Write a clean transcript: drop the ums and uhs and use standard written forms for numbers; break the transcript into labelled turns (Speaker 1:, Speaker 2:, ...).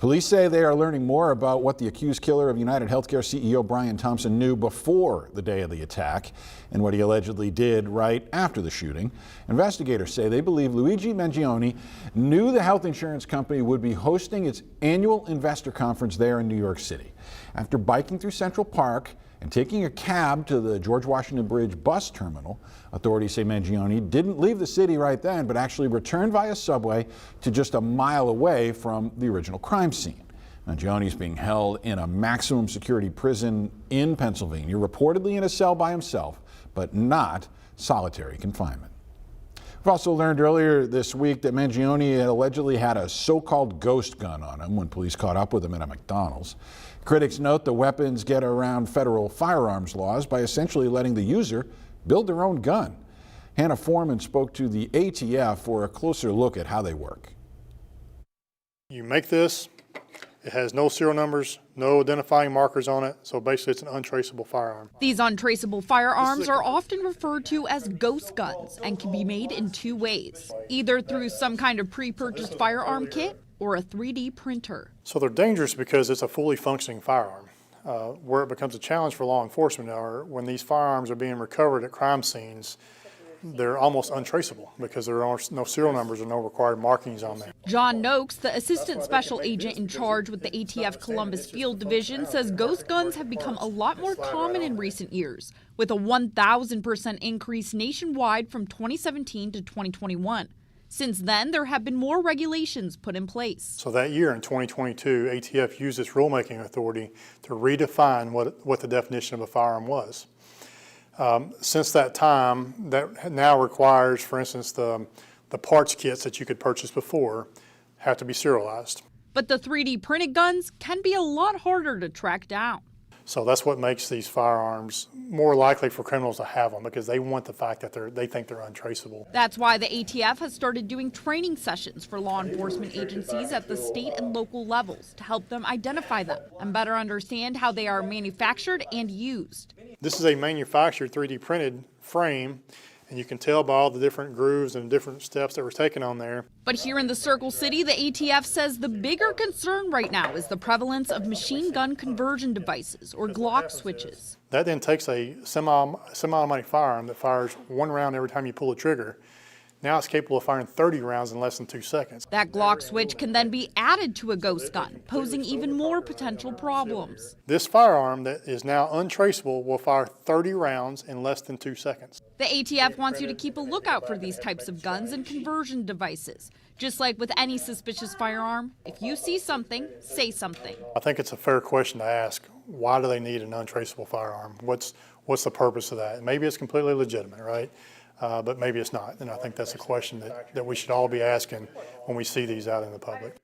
Speaker 1: Police say they are learning more about what the accused killer of United Healthcare CEO Brian Thompson knew before the day of the attack and what he allegedly did right after the shooting. Investigators say they believe Luigi Mangione knew the health insurance company would be hosting its annual investor conference there in New York City. After biking through Central Park and taking a cab to the George Washington Bridge bus terminal, authorities say Mangione didn't leave the city right then, but actually returned via subway to just a mile away from the original crime scene. Mangione is being held in a maximum security prison in Pennsylvania, reportedly in a cell by himself, but not solitary confinement. We've also learned earlier this week that Mangione had allegedly had a so-called ghost gun on him when police caught up with him at a McDonald's. Critics note the weapons get around federal firearms laws by essentially letting the user build their own gun. Hannah Foreman spoke to the ATF for a closer look at how they work.
Speaker 2: You make this, it has no serial numbers, no identifying markers on it, so basically it's an untraceable firearm.
Speaker 3: These untraceable firearms are often referred to as ghost guns and can be made in two ways, either through some kind of pre-purchased firearm kit or a 3D printer.
Speaker 2: So they're dangerous because it's a fully functioning firearm. Where it becomes a challenge for law enforcement are when these firearms are being recovered at crime scenes, they're almost untraceable because there are no serial numbers or no required markings on them.
Speaker 3: John Noakes, the assistant special agent in charge with the ATF Columbus Field Division, says ghost guns have become a lot more common in recent years, with a 1,000% increase nationwide from 2017 to 2021. Since then, there have been more regulations put in place. So
Speaker 2: that year in 2022, ATF used its rulemaking authority to redefine what the definition of a firearm was. Since that time, that now requires, for instance, the parts kits that you could purchase before have to be serialized.
Speaker 3: But the 3D printed guns can be a lot harder to track down.
Speaker 2: So that's what makes these firearms more likely for criminals to have them, because they want the fact that they think they're untraceable.
Speaker 3: That's why the ATF has started doing training sessions for law enforcement agencies at the state and local levels to help them identify them and better understand how they are manufactured and used.
Speaker 2: This is a manufactured 3D printed frame, and you can tell by all the different grooves and different steps that were taken on there.
Speaker 3: But here in the Circle City, the ATF says the bigger concern right now is the prevalence of machine gun conversion devices, or Glock switches.
Speaker 2: That then takes a semi-automatic firearm that fires one round every time you pull the trigger. Now it's capable of firing 30 rounds in less than 2 seconds.
Speaker 3: That Glock switch can then be added to a ghost gun, posing even more potential problems.
Speaker 2: This firearm that is now untraceable will fire 30 rounds in less than 2 seconds.
Speaker 3: The ATF wants you to keep a lookout for these types of guns and conversion devices. Just like with any suspicious firearm, if you see something, say something.
Speaker 2: I think it's a fair question to ask. Why do they need an untraceable firearm? What's the purpose of that? Maybe it's completely legitimate, right? But maybe it's not. And I think that's a question that we should all be asking when we see these out in the public.